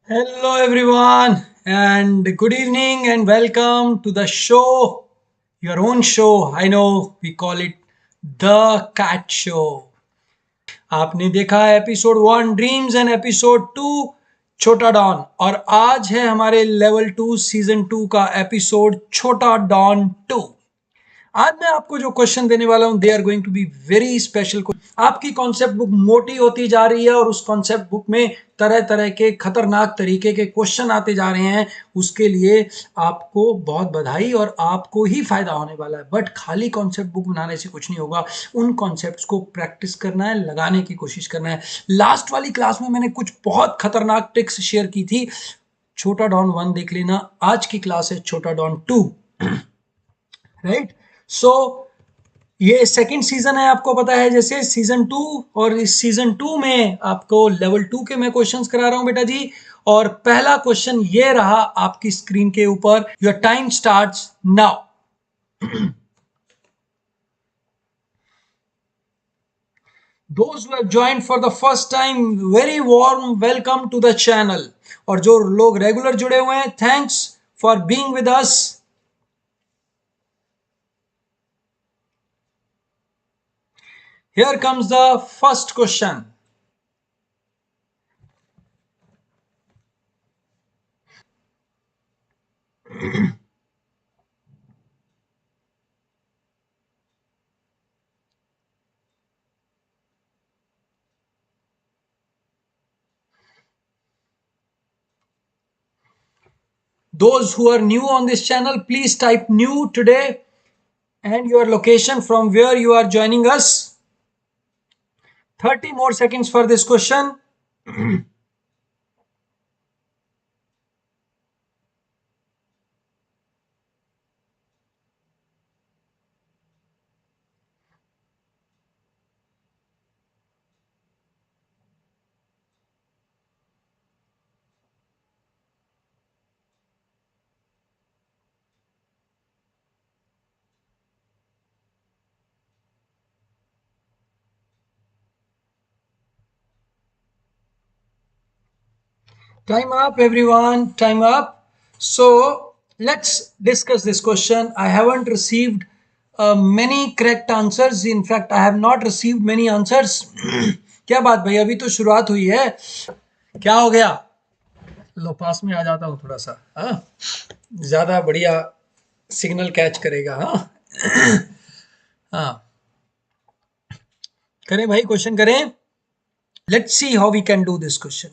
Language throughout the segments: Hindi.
Hello, everyone, and good evening, and welcome to the show, your own show. I know we call it The Cat Show. आपने देखा है एपिसोड 1 ड्रीम्स एंड एपिसोड 2 छोटा डॉन, और आज है हमारे लेवल 2 सीजन 2 का एपिसोड छोटा डॉन 2। आज मैं आपको जो क्वेश्चन देने वाला हूं they are going to be very special. आपकी कॉन्सेप्ट बुक मोटी होती जा रही है और उस कॉन्सेप्ट बुक में तरह तरह के खतरनाक तरीके के क्वेश्चन आते जा रहे हैं। उसके लिए आपको बहुत बधाई और आपको ही फायदा होने वाला है। बट खाली कॉन्सेप्ट बुक बनाने से कुछ नहीं होगा, उन कॉन्सेप्ट्स को प्रैक्टिस करना है, लगाने की कोशिश करना है। लास्ट वाली क्लास में मैंने कुछ बहुत खतरनाक ट्रिक्स शेयर की थी। छोटा डॉन 1 देख लेना, आज की क्लास है छोटा डॉन 2। राइट, सो ये सेकंड सीजन है, आपको पता है, जैसे सीजन 2। और इस सीजन 2 में आपको लेवल 2 के मैं क्वेश्चंस करा रहा हूं बेटा जी। और पहला क्वेश्चन ये रहा आपकी स्क्रीन के ऊपर। Your time starts now. Those who have joined for the first time, very warm welcome to the channel। और जो लोग रेगुलर जुड़े हुए हैं, thanks for being with us. Here comes the first question। Those who are new on this channel, please type new today and your location from where you are joining us. 30 more seconds for this question. Time up, everyone. Time up. So let's discuss this question. I haven't received many correct answers. In fact, I have not received many answers. क्या बात भाई, अभी तो शुरुआत हुई है, क्या हो गया? लो पास में आ जाता हूँ थोड़ा सा, हाँ, ज्यादा बढ़िया सिग्नल कैच करेगा। हाँ हाँ, करें भाई, क्वेश्चन करें। Let's see how we can do this question.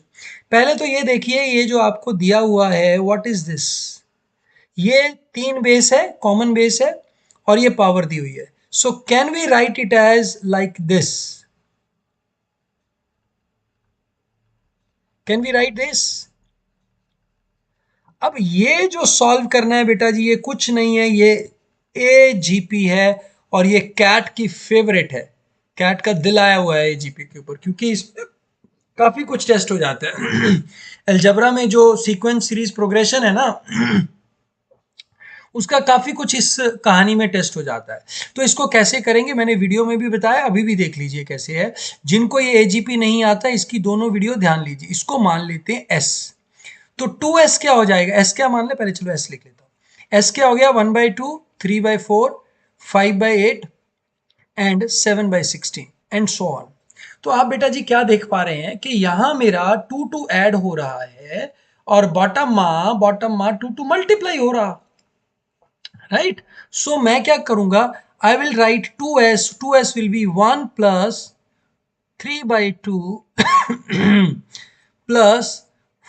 पहले तो ये देखिए, ये जो आपको दिया हुआ है, व्हाट इज दिस? ये 3 बेस है, कॉमन बेस है, और ये पावर दी हुई है। So can we write it as like this? Can we write this? अब ये जो सॉल्व करना है बेटा जी, ये कुछ नहीं है, ये AGP है, और ये कैट की फेवरेट है। कैट का दिल आया हुआ है AGP के ऊपर, क्योंकि इस काफी कुछ टेस्ट हो जाता है। अलजेब्रा में जो सीक्वेंस सीरीज प्रोग्रेशन है ना, उसका काफी कुछ इस कहानी में टेस्ट हो जाता है। तो इसको कैसे करेंगे मैंने वीडियो में भी बताया, अभी भी देख लीजिए कैसे है। जिनको ये AGP नहीं आता, इसकी दोनों वीडियो ध्यान लीजिए। इसको मान लेते हैं S। तो 2S क्या हो जाएगा? S क्या मान ले पहले, चलो S लिख लेता हूं। S क्या हो गया? 1/2, 3/4, 5/8 एंड 7/16 एंड सो ऑन। तो आप बेटा जी क्या देख पा रहे हैं कि यहां मेरा 2 ऐड हो रहा है, और बॉटम मा 2 मल्टीप्लाई हो रहा। राइट, सो मैं क्या करूंगा, I will write 2S will be 1 plus 3/2 plus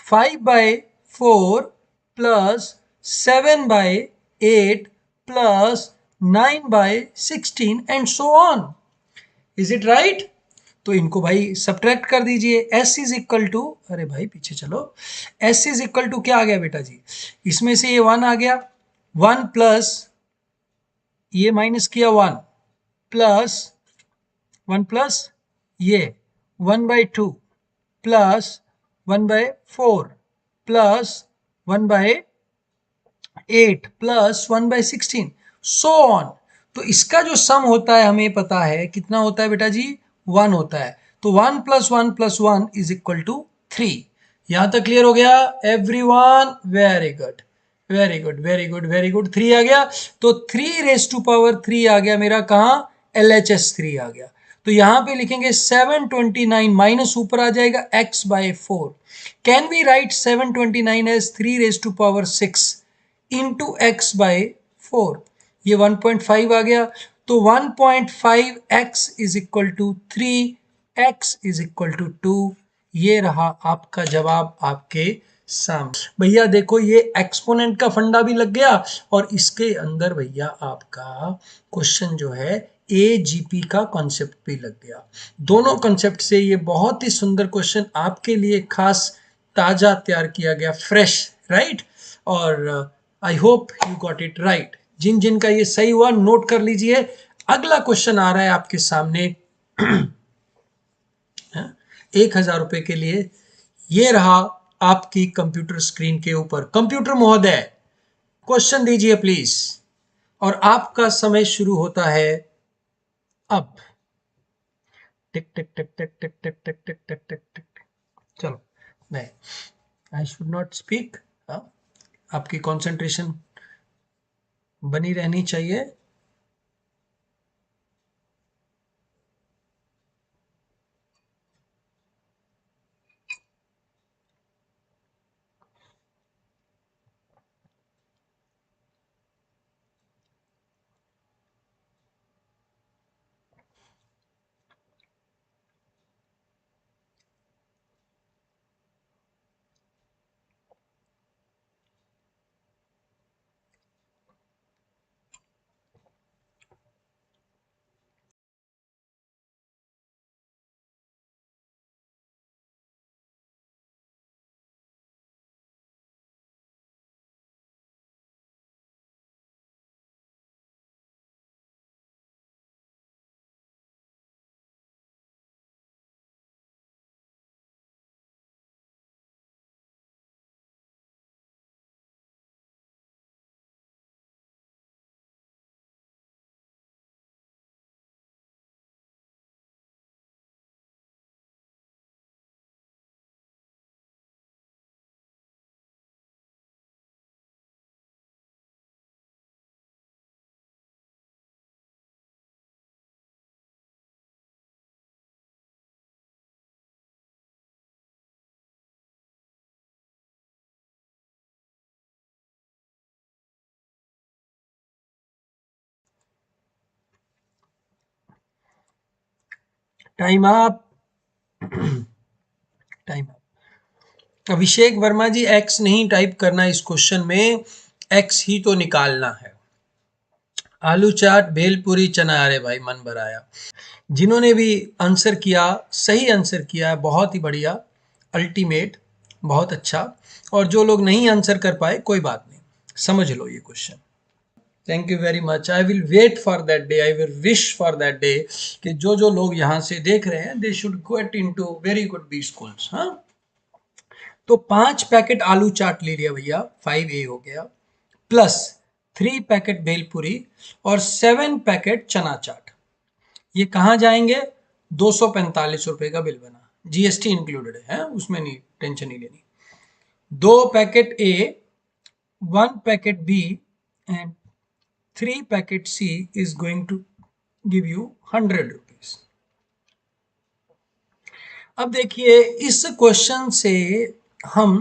5/4 plus 7/8 plus 9/16 and so on. Is it right? तो इनको भाई सब्ट्रैक्ट कर दीजिए। S इज इक्वल टू, अरे भाई पीछे चलो, S इज इक्वल टू क्या आ गया बेटा जी? इसमें से ये 1 आ गया, 1 प्लस ये माइनस किया 1 प्लस 1 प्लस ये 1/2 plus 1/4 plus 1/8 plus 1/16 so on. तो इसका जो सम होता है हमें पता है कितना होता है बेटा जी, 1 होता है। तो 1 + 1 + 1 इज इक्वल टू 3। यहां तक क्लियर हो गया everyone? Very good very good very good very good. 3 आ गया, तो 3 आ गया मेरा, कहां? LHS 3 आ गया। तो यहां पे लिखेंगे 729 माइनस ऊपर आ जाएगा x/4। Can we write 729 as 3 6 into x/4? ये 1.5 आ गया, तो 1.5x is equal to 3x is equal to 2। ये रहा आपका जवाब आपके सामने। भैया देखो, ये एक्सपोनेंट का फंडा भी लग गया और इसके अंदर भैया आपका क्वेश्चन जो है AGP का कॉन्सेप्ट भी लग गया। दोनों कॉन्सेप्ट से ये बहुत ही सुंदर क्वेश्चन आपके लिए खास ताजा तैयार किया गया, फ्रेश, राइट? और I hope you got it right. जिन जिन का ये सही हुआ नोट कर लीजिए। अगला क्वेश्चन आ रहा है आपके सामने 1,000 रुपए के लिए। ये रहा आपकी कंप्यूटर स्क्रीन के ऊपर। कंप्यूटर महोदय, क्वेश्चन दीजिए प्लीज। और आपका समय शुरू होता है अब। टिक टिक टिक टिक टिक टिक टिक टिक टिक टिक टिक। चलो, नहीं, आई शुड नॉट स्पीक। आपकी कंसंट्रेशन बनी रहनी चाहिए। Time up, time up. Abhishek Verma ji, X नहीं टाइप करना इस क्वेश्चन में, एक्स ही तो निकालना है। आलू चाट, भेलपुरी, चना, अरे भाई मन भर आया। जिन्होंने भी आंसर किया, सही आंसर किया है, बहुत ही बढ़िया, अल्टीमेट, बहुत अच्छा। और जो लोग नहीं आंसर कर पाए, कोई बात नहीं, समझ लो ये question. Thank you very much. I will wait for that day, I will wish for that day कि जो जो लोग यहाँ से देख रहे हैं, they should get into very good B schools. हाँ, तो 5 पैकेट आलू चाट ले लिया भैया, 5A हो गया, प्लस 3 पैकेट भेलपुरी और 7 पैकेट चना चाट। ये कहाँ जाएंगे? 245 रुपए का बिल बना, GST इंक्लूडेड है, उसमें नहीं, टेंशन नहीं लेनी। 2 packet A, 1 packet B and 3 packet C is going to give you 100 rupees. अब देखिए, इस क्वेश्चन से हम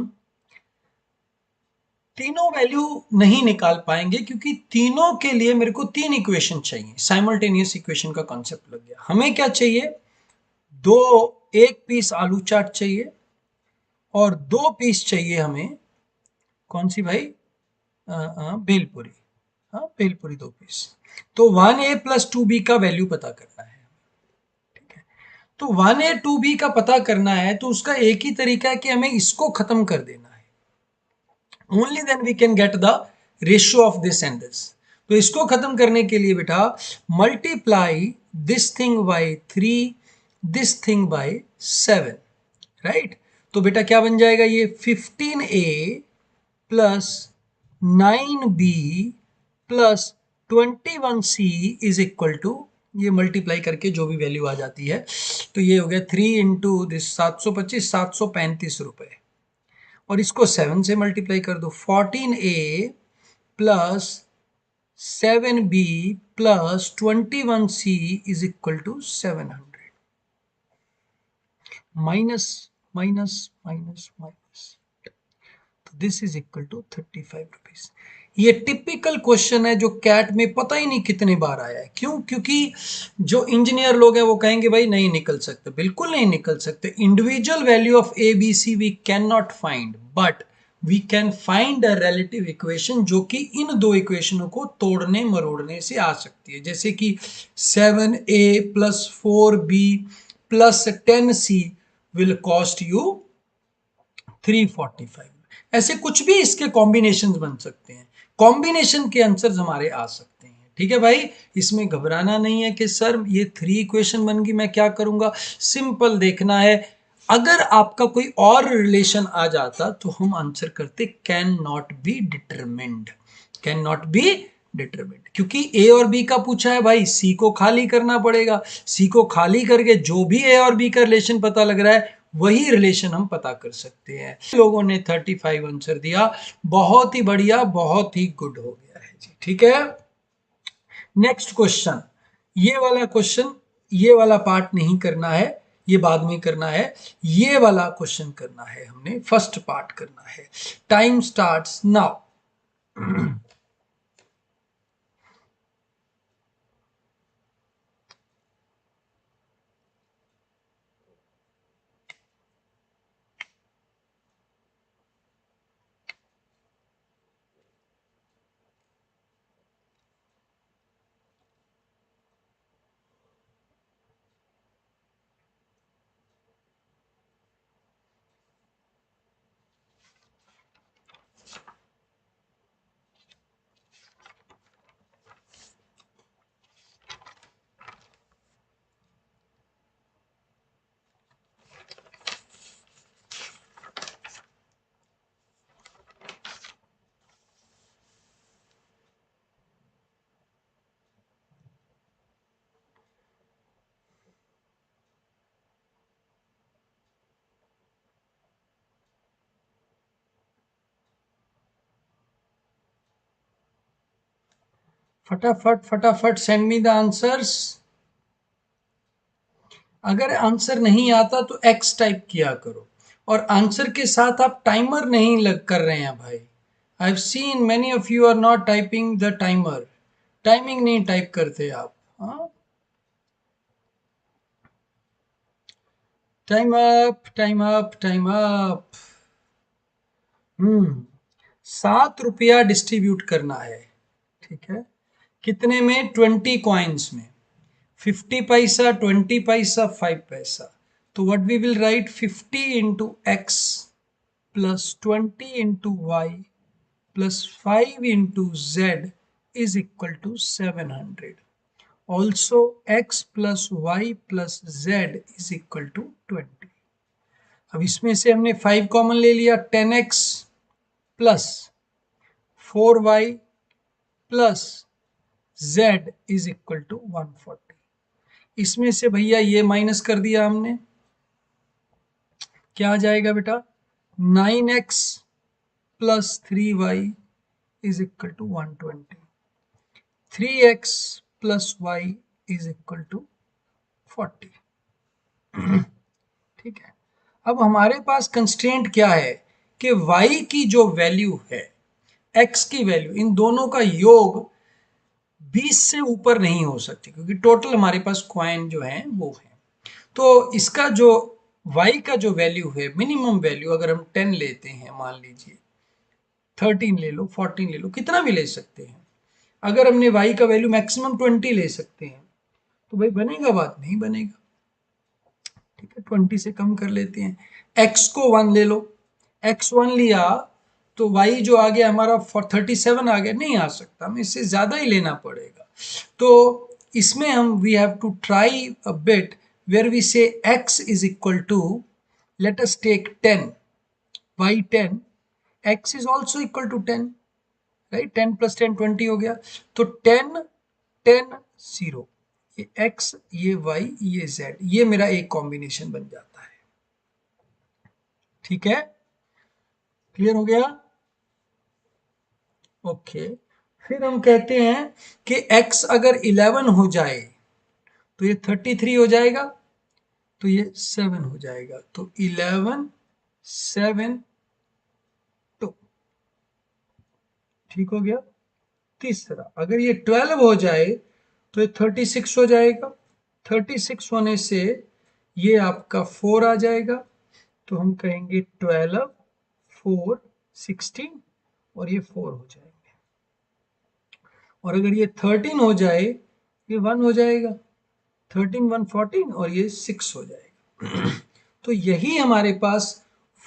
तीनों वैल्यू नहीं निकाल पाएंगे क्योंकि तीनों के लिए मेरे को 3 इक्वेशन चाहिए। साइमल्टेनियस इक्वेशन का कॉन्सेप्ट लग गया। हमें क्या चाहिए? दो, 1 पीस आलू चाट चाहिए और 2 पीस चाहिए हमें, कौन सी भाई? भेलपुरी। हाँ, भेलपुरी 2 पीस। तो 1A प्लस 2B का वैल्यू पता करना है। ठीक है, तो 1A 2B का पता करना है, तो उसका एक ही तरीका है कि हमें इसको खत्म कर देना है। Only then we can get the ratio of this and this. तो इसको खत्म करने के लिए बेटा, multiply this thing by 3, this thing by 7, right? तो बेटा क्या बन जाएगा ये? 15A plus 9B plus 21C is equal to, ये मल्टीप्लाई करके जो भी वैल्यू आ जाती है, तो ये हो गया 3 इंटू दिस 725, 735 रुपए। और इसको 7 से मल्टीप्लाई कर दो। 14a plus 7b plus 21c is equal to 700। Minus minus minus minus, तो this is equal to 35 rupees. ये टिपिकल क्वेश्चन है जो कैट में पता ही नहीं कितने बार आया है। क्यों? क्योंकि जो इंजीनियर लोग हैं वो कहेंगे भाई नहीं निकल सकते, बिल्कुल नहीं निकल सकते। Individual value of A B C we can not find, but we can find a relative equation जो कि इन दो इक्वेशनों को तोड़ने मरोड़ने से आ सकती है। जैसे कि 7a plus 4b plus 10c will cost you 345। ऐसे कुछ भी इसके कॉम्बिनेशन बन सकते हैं, कॉम्बिनेशन के आंसर हमारे आ सकते हैं। ठीक है भाई, इसमें घबराना नहीं है कि सर ये 3 इक्वेशन बन गई मैं क्या करूंगा। सिंपल देखना है, अगर आपका कोई और रिलेशन आ जाता तो हम आंसर करते can not be determined, can not be determined. क्योंकि ए और बी का पूछा है भाई, सी को खाली करना पड़ेगा। सी को खाली करके जो भी ए और बी का रिलेशन पता लग रहा है वही रिलेशन हम पता कर सकते हैं। लोगों ने 35 आंसर दिया, बहुत ही बढ़िया, बहुत ही गुड हो गया है जी। ठीक है, नेक्स्ट क्वेश्चन। ये वाला क्वेश्चन, ये वाला पार्ट नहीं करना है, ये बाद में करना है। ये वाला क्वेश्चन करना है, हमने फर्स्ट पार्ट करना है। Time starts now. फटाफट फटाफट सेंड मी द आंसर्स। अगर आंसर नहीं आता तो एक्स टाइप किया करो, और आंसर के साथ आप टाइमर नहीं लग कर रहे हैं भाई। I have seen many of you are not typing the timer, timing नहीं टाइप करते आप। हाँ, time up time up time up. 7 रुपया डिस्ट्रीब्यूट करना है। ठीक है, कितने में? 20 कॉइन्स में। 50 पैसा, 20 पैसा, 5 पैसा। तो what we will write, 50 into x plus 20 into y plus 5 into z is equal to 700. Also x plus y plus z is equal to 20. अब इसमें से हमने 5 कॉमन ले लिया, 10x plus 4y plus z is equal to 140। इसमें से भैया ये माइनस कर दिया हमने, क्या आ जाएगा बेटा? 9x plus 3y is equal to 120। 3x plus y is equal to 40। ठीक है, अब हमारे पास कंस्ट्रेंट क्या है कि y की जो वैल्यू है, x की वैल्यू, इन दोनों का योग 20 से ऊपर नहीं हो सकती, क्योंकि टोटल हमारे पास कॉइन जो है वो है। तो इसका जो y का जो वैल्यू है, मिनिमम वैल्यू, अगर हम 10 लेते हैं, मान लीजिए 13 ले लो, 14 ले लो, कितना भी ले सकते हैं। अगर हमने y का वैल्यू मैक्सिमम 20 ले सकते हैं तो भाई बनेगा? बात नहीं बनेगा। ठीक है, 20 से कम कर लेते हैं। x को 1 ले लो, x 1 लिया तो y जो आ गया हमारा 37 आ गया, नहीं आ सकता, हमें इससे ज्यादा ही लेना पड़ेगा। तो इसमें हम we have to try a bit where we say x is equal to, let us take 10, y 10, x is also equal to 10, right? 10 plus 10 20 हो गया। तो 10 10 0, ये x, ये y, ये z, ये मेरा एक कॉम्बिनेशन बन जाता है। ठीक है, क्लियर हो गया? ओके। फिर हम कहते हैं कि x अगर 11 हो जाए तो ये 33 हो जाएगा, तो ये 7 हो जाएगा, तो 11 7 2। ठीक हो गया? तीसरा, अगर ये 12 हो जाए तो ये 36 हो जाएगा, 36 होने से ये आपका 4 आ जाएगा, तो हम कहेंगे 12 4 16, और ये 4 हो जाएंगे। और अगर ये 13 हो जाए, ये 1 हो जाएगा, 13 1 14, और ये 6 हो जाएगा। तो यही हमारे पास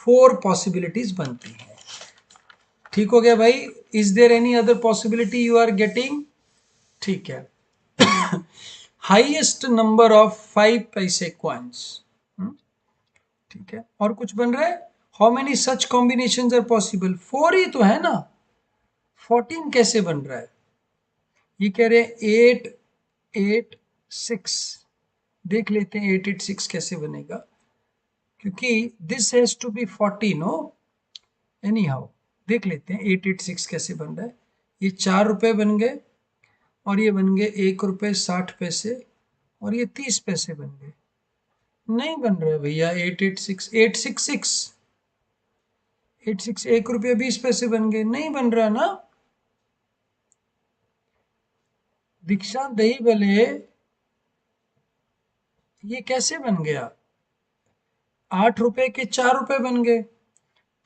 4 पॉसिबिलिटीज बनती हैं। ठीक हो गया भाई? Is there any other possibility you are getting? ठीक है। हाईएस्ट नंबर ऑफ 5 पैसे कॉइन्स। ठीक है, और कुछ बन रहा है? How many such combination are possible? 4 ही तो है ना, 14 कैसे बन रहा है? ये कह रहे हैं 8 8 6। देख लेते हैं 8 8 6 कैसे बनेगा, क्योंकि this has to be 40 no. Anyhow देख लेते हैं 8 8 6 कैसे बन रहा है। ये 4 रुपए बन गए, और ये बन गए 1 रुपए 60 पैसे, और ये 30 पैसे बन गए। नहीं बन रहा है भैया 8 8 6 8 6 6 8 6, 1 रुपया 20 पैसे बन गए, नहीं बन रहा ना। दीक्षांत दही भले, ये कैसे बन गया? 8 रुपए के 4 रुपए बन गए,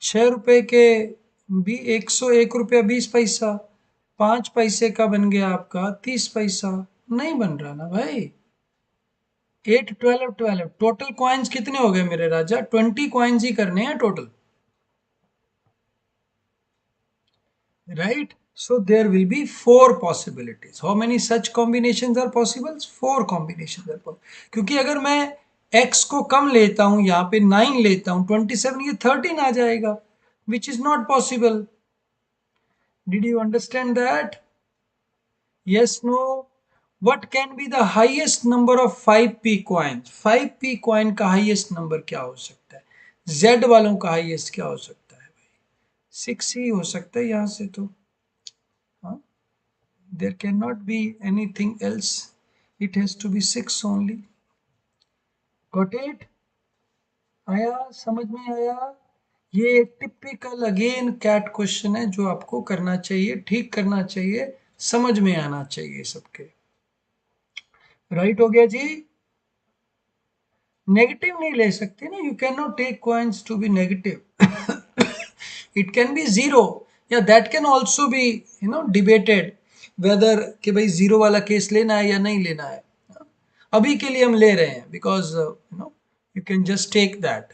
6 रुपए के भी 101 रुपया 20 पैसा, 5 पैसे का बन गया आपका 30 पैसा। नहीं बन रहा ना भाई। 8 12 12 टोटल कॉइन्स कितने हो गए मेरे राजा? 20 कॉइन्स ही करने हैं total, right? So there will be 4 possibilities. How many such combinations are possible? 4 combinations are possible. क्योंकि अगर मैं x को कम लेता हूं, यहाँ पे 9 लेता हूं, 27, ये 13 आ जाएगा, which is not possible. Did you understand that? Yes, no? What can be the highest number of 5p coins? 5p coin का highest number क्या हो सकता है? Z वालों का highest क्या हो सकता है भाई? 6 ही हो सकता है यहाँ से तो, हाँ? There cannot be anything else. It has to be 6 only. Got it? आया? समझ में आया? ये टिपिकल अगेन कैट क्वेश्चन है जो आपको करना चाहिए, ठीक करना चाहिए, समझ में आना चाहिए सबके। राइट हो गया जी? नेगेटिव नहीं ले सकते ना, you can not take coins to be negative. It can be zero, या that can also be debated whether कि भाई जीरो वाला केस लेना है या नहीं लेना है। अभी के लिए हम ले रहे हैं because you can just take that.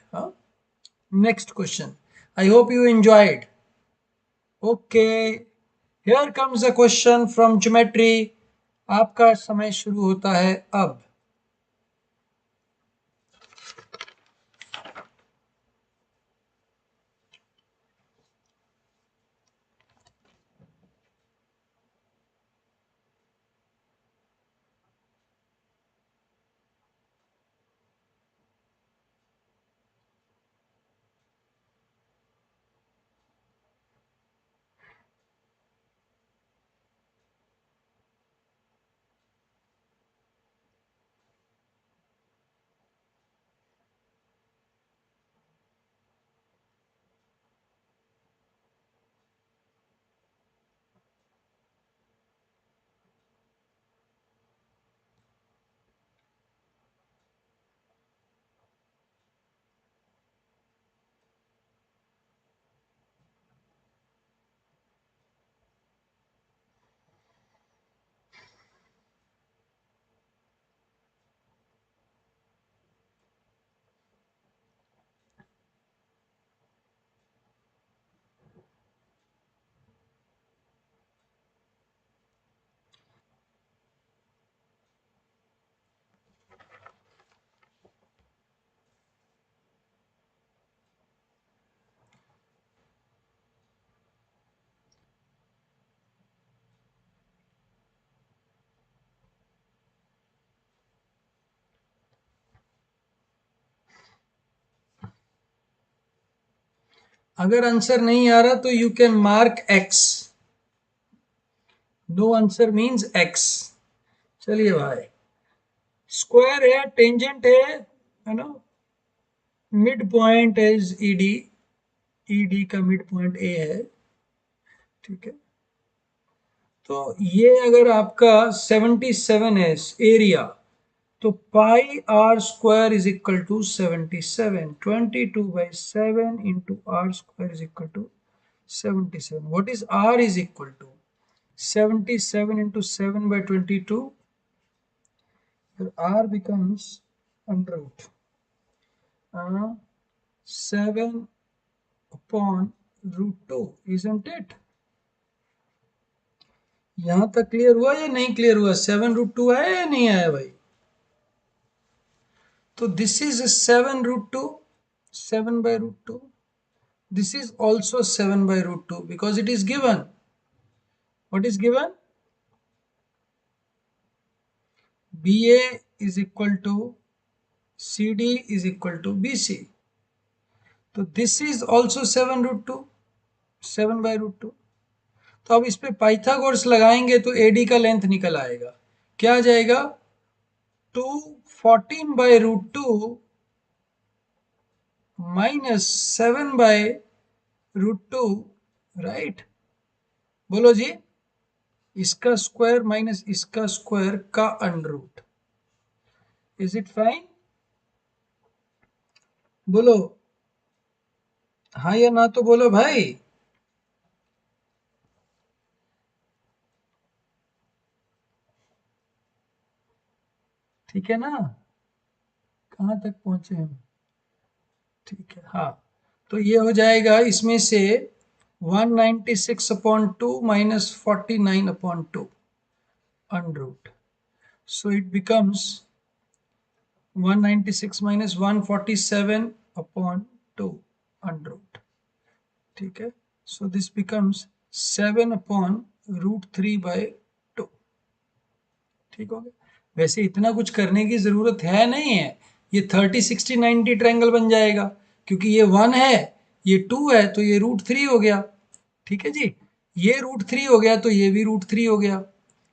Next question, I hope you enjoyed. Okay, here comes a question from geometry. आपका समय शुरू होता है अब। अगर आंसर नहीं आ रहा तो you can mark X, no answer means X. चलिए भाई, स्क्वायर है, टेंजेंट है ना, mid point is ED, ED का मिड पॉइंट ए है, ठीक है। तो ये अगर आपका 77 है एरिया, तो pi r square is equal to 77, 22/7 into r square is equal to 77। What is r is equal to 77 into 7 by 22, r becomes under root 7 upon root 2, isn't it? यहां तक क्लियर हुआ या नहीं क्लियर हुआ? 7 √2 है या नहीं आया भाई? तो this is 7 √2, 7/√2. This is also 7/√2 because it is given. What is given? BA is equal to CD is equal to BC. तो दिस इज ऑल्सो 7 √2, 7/√2। तो अब इस पे पाइथागोरस लगाएंगे तो एडी का लेंथ निकल आएगा, क्या आ जाएगा? 214/√2 माइनस 7/√2, राइट? बोलो जी, इसका स्क्वायर माइनस इसका स्क्वायर का under root. Is it fine? बोलो हाँ या ना तो बोलो भाई। ठीक है ना? कहाँ तक पहुंचे हम? ठीक है, हाँ। तो ये हो जाएगा इसमें से 196/2 minus 49/2 under root. So it becomes 196 minus 147/2 under root, ठीक है। सो दिस बिकम्स 7/√3/2, ठीक हो गया। वैसे इतना कुछ करने की जरूरत है नहीं है, ये 30, 60, 90 ट्रायंगल बन जाएगा, क्योंकि ये 1 है, ये 2 है, तो ये √3 हो गया, ठीक है जी। ये √3 हो गया तो ये भी √3 हो गया,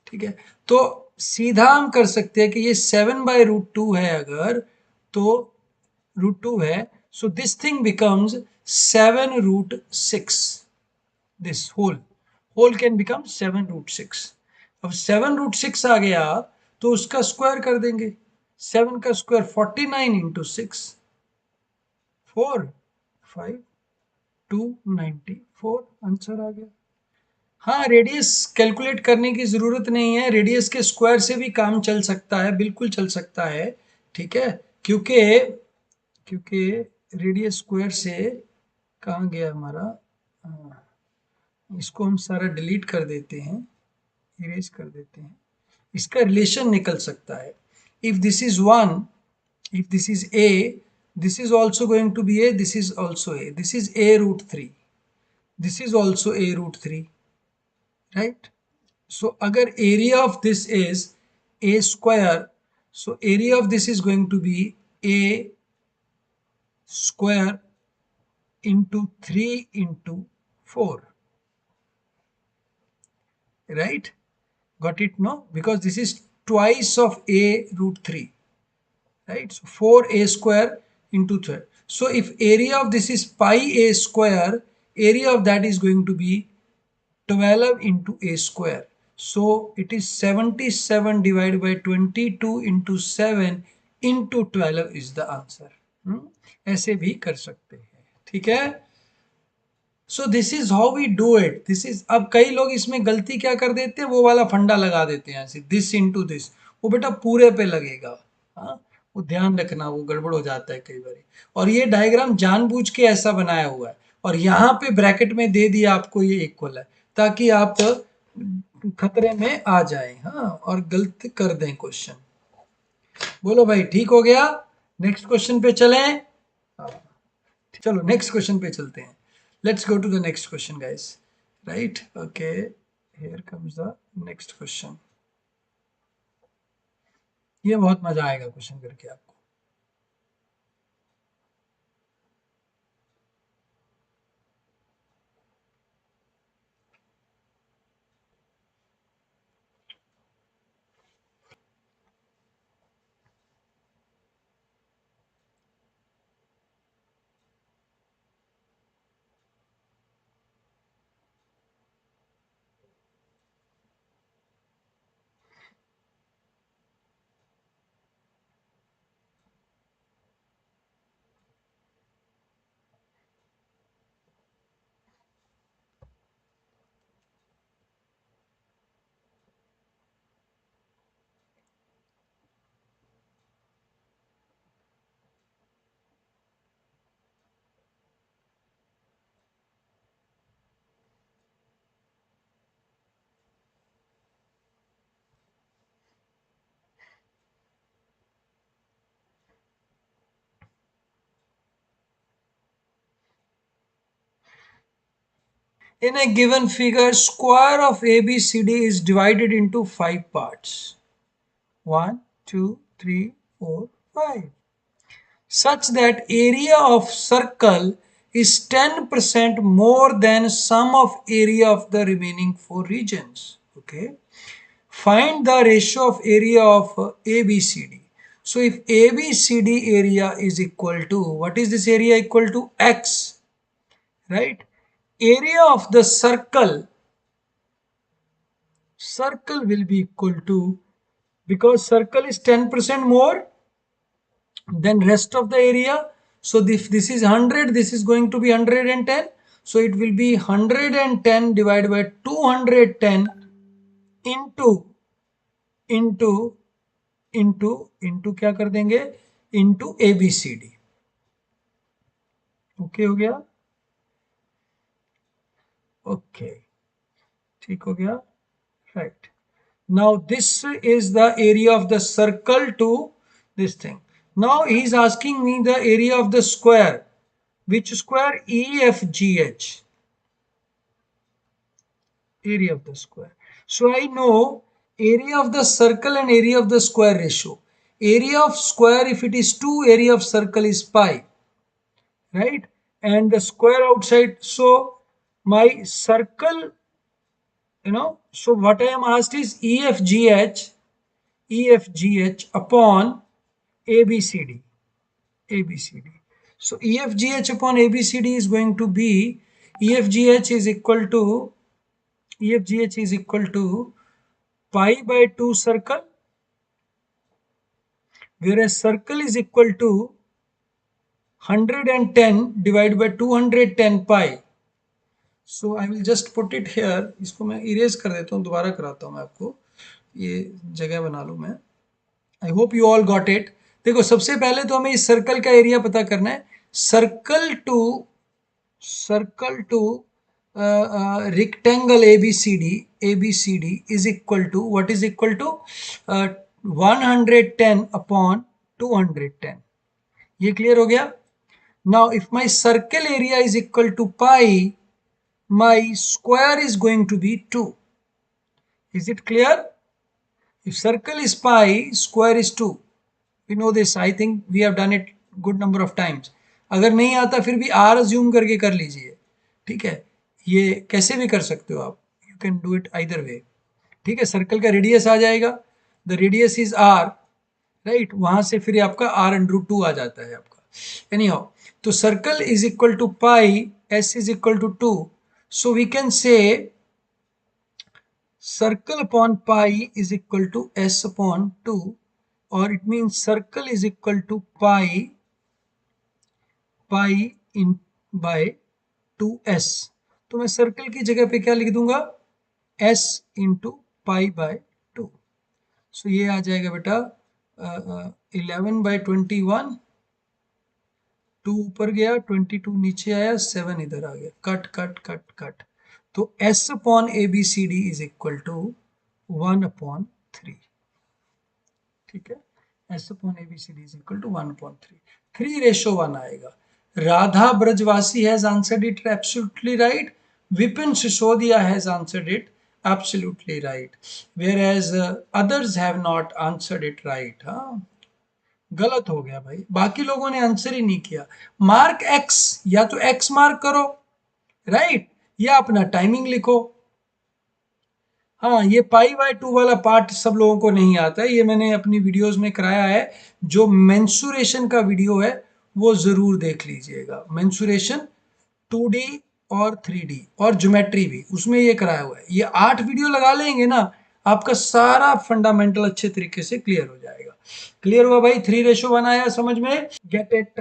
ठीक है। तो सीधा हम कर सकते हैं कि ये 7/√2 है अगर, तो √2 है, so this thing becomes 7√6। This whole can become 7√6। अब 7√6 आ गया तो उसका स्क्वायर कर देंगे। 7 का स्क्वायर 49 इंटू 6, 4, 5, 294, आंसर आ गया। हाँ, रेडियस कैलकुलेट करने की जरूरत नहीं है, रेडियस के स्क्वायर से भी काम चल सकता है, बिल्कुल चल सकता है, ठीक है। क्योंकि क्योंकि रेडियस स्क्वायर से कहाँ गया हमारा, इसको हम सारा डिलीट कर देते हैं, इरेज कर देते हैं। इसका रिलेशन निकल सकता है। If this is 1, if this is A, this is also going to be A, this is also A, this is a√3, this is also a√3, right? So अगर area of this is a square, so area of this is going to be a square into 3 into 4, right? Got it? No, because this is twice of a√3, right? So 4a square into 3. So if area of this is pi a square, area of that is going to be 12 into a square. So it is 77 divided by 22 into 7 into 12 is the answer. ऐसे भी कर सकते हैं, ठीक है। So this is how we do it, this is. अब कई लोग इसमें गलती क्या कर देते हैं, वो वाला फंडा लगा देते हैं ऐसे, दिस इंटू दिस, वो बेटा पूरे पे लगेगा, हाँ, वो ध्यान रखना, वो गड़बड़ हो जाता है कई बार। और ये डायग्राम जानबूझ के ऐसा बनाया हुआ है, और यहाँ पे ब्रैकेट में दे दिया आपको ये इक्वल है, ताकि आप खतरे में आ जाए, हाँ, और गलत कर दें क्वेश्चन। बोलो भाई, ठीक हो गया? नेक्स्ट क्वेश्चन पे चलें? हाँ, चलो नेक्स्ट क्वेश्चन पे चलते हैं। Let's go to the next question guys, right? Okay, here comes the next question. ये बहुत मजा आएगा क्वेश्चन करके आपको। In a given figure, square of ABCD is divided into 5 parts. 1, 2, 3, 4, 5. Such that area of circle is 10% more than sum of area of the remaining 4 regions. Okay. Find the ratio of area of ABCD. So if ABCD area is equal to, what is this area equal to? X, right? Area of the circle will be equal to, because circle is 10% more than rest of the area. So if this is 100, this is going to be 110. So it will be 110 divided by 210 into into क्या कर देंगे, इंटू ABCD. ओके हो गया, ओके ठीक हो गया, right. Now this is the area of the circle to this thing. Now he is asking me the area of the square. Which square? EFGH, area of the square. So I know area of the circle and area of the square ratio. Area of square, if it is 2, area of circle is pi, right? And the square outside. So my circle, so what I am asked is EFGH upon ABCD. So EFGH upon ABCD is going to be, EFGH is equal to pi by 2 circle, whereas circle is equal to 110 divided by 210 pi. So I will just put it here. इसको मैं इरेज कर देता हूँ, दोबारा कराता हूँ मैं आपको, ये जगह बना लूँ मैं. आई hope you all got it. देखो सबसे पहले तो हमें इस सर्कल का एरिया पता करना है. Circle to rectangle ABCD is equal to, what is equal to 110 upon 210. ये क्लियर हो गया. Now if my circle area is equal to pi, my square is going to be 2. Is it clear? If circle is pi, square is 2. We know this. I think we have done it good number of times. अगर नहीं आता फिर भी R assume करके कर लीजिए, ठीक है. ये कैसे भी कर सकते हो आप, you can do it either way, ठीक है. सर्कल का रेडियस आ जाएगा, the radius is R, right. वहां से फिर आपका R√2 आ जाता है आपका. एनी हाउ, तो circle is equal to pi, S is equal to 2. So we can say circle upon pi is equal to S upon 2, or it means circle is equal to pi in by 2S. तो मैं सर्कल की जगह पे क्या लिख दूंगा, S इंटू पाई बाय 2. सो ये आ जाएगा बेटा 11/21. 2 ऊपर गया, 22 नीचे आया, 7 इधर आ गया, कट कट कट कट. तो S upon ABCD is equal to 1/3. ठीक है, S upon ABCD is equal to 1/3. 3:1 आएगा. Radha Brajwasi has answered it absolutely right. Vipin Sisodiya has answered it absolutely right. Whereas others have not answered it right. हाँ, गलत हो गया भाई, बाकी लोगों ने आंसर ही नहीं किया. मार्क X, या तो X मार्क करो, राइट, या अपना टाइमिंग लिखो. हाँ, ये पाई बाय 2 वाला पार्ट सब लोगों को नहीं आता है, ये मैंने अपनी वीडियोस में कराया है. जो मेंसुरेशन का वीडियो है वो जरूर देख लीजिएगा. मेंसुरेशन 2D और 3D और ज्योमेट्री भी, उसमें ये कराया हुआ है. ये 8 वीडियो लगा लेंगे ना, आपका सारा फंडामेंटल अच्छे तरीके से क्लियर हो जाएगा. क्लियर हुआ भाई? 3:1 आया समझ में? Get it,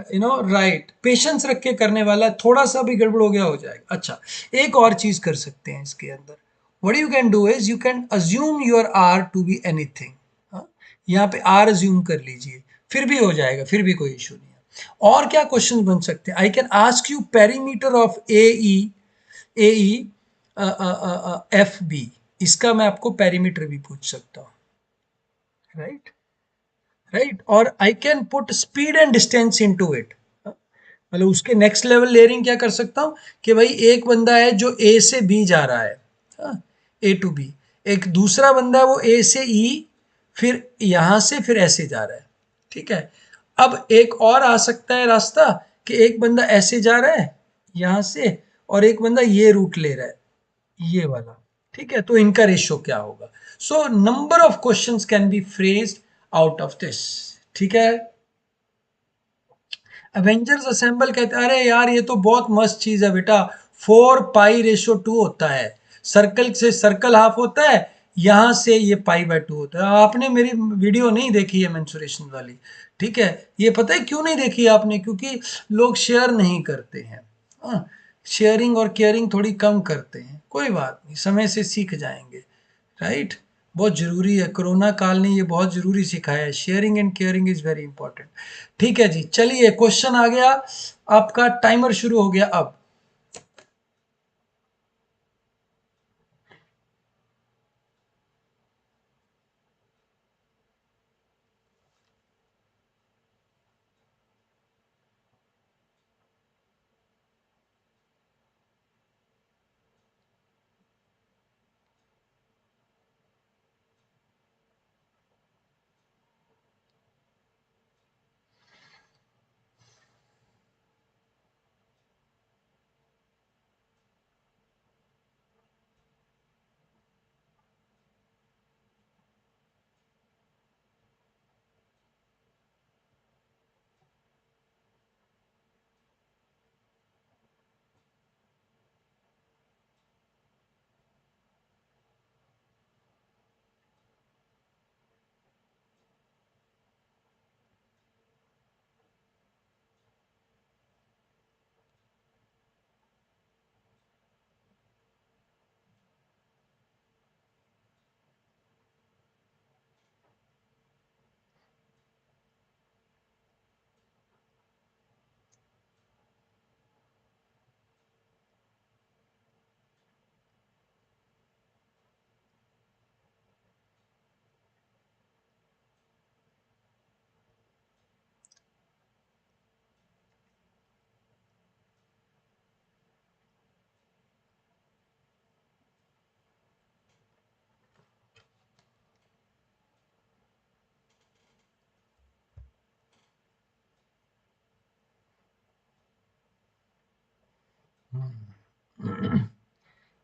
right. पेशेंस रख के करने वाला, थोड़ा सा भी गड़बड़ हो गया हो जाएगा. अच्छा, एक और चीज कर सकते हैं इसके अंदर. what you can do is you can assume your R to be anything. यहाँ पे R assume कर लीजिए, फिर भी हो जाएगा, फिर भी कोई इशू नहीं है. और क्या क्वेश्चन बन सकते हैं? I can ask you perimeter of AE FB. इसका मैं आपको पेरीमीटर भी पूछ सकता हूँ, राइट. और I can put speed and distance into it. मतलब उसके नेक्स्ट लेवल लेयरिंग क्या कर सकता हूँ कि भाई एक बंदा है जो ए से बी जा रहा है, ए टू बी, एक दूसरा बंदा है वो ए से ई, फिर यहां से फिर ऐसे जा रहा है, ठीक है। अब एक और आ सकता है रास्ता कि एक बंदा ऐसे जा रहा है यहां से, और एक बंदा ये रूट ले रहा है ये वाला, ठीक है। तो इनका रेशियो क्या होगा? So number of questions can be phrased out of this, ठीक है। एवेंजर्स असेंबल कहते हैं अरे यार ये तो बहुत मस्त चीज है बेटा, 4 पाई रेशो 2 होता है, सर्कल से सर्कल हाफ होता है, यहां से ये पाई/2 होता है। आपने मेरी वीडियो नहीं देखी है मेंसुरेशन वाली, ठीक है। ये पता है क्यों नहीं देखी आपने? क्योंकि लोग शेयर नहीं करते हैं, हाँ, शेयरिंग और केयरिंग थोड़ी कम करते हैं। कोई बात नहीं, समय से सीख जाएंगे, राइट। बहुत जरूरी है, कोरोना काल ने ये बहुत जरूरी सिखाया है, sharing and caring is very important. ठीक है जी, चलिए क्वेश्चन आ गया, आपका टाइमर शुरू हो गया अब।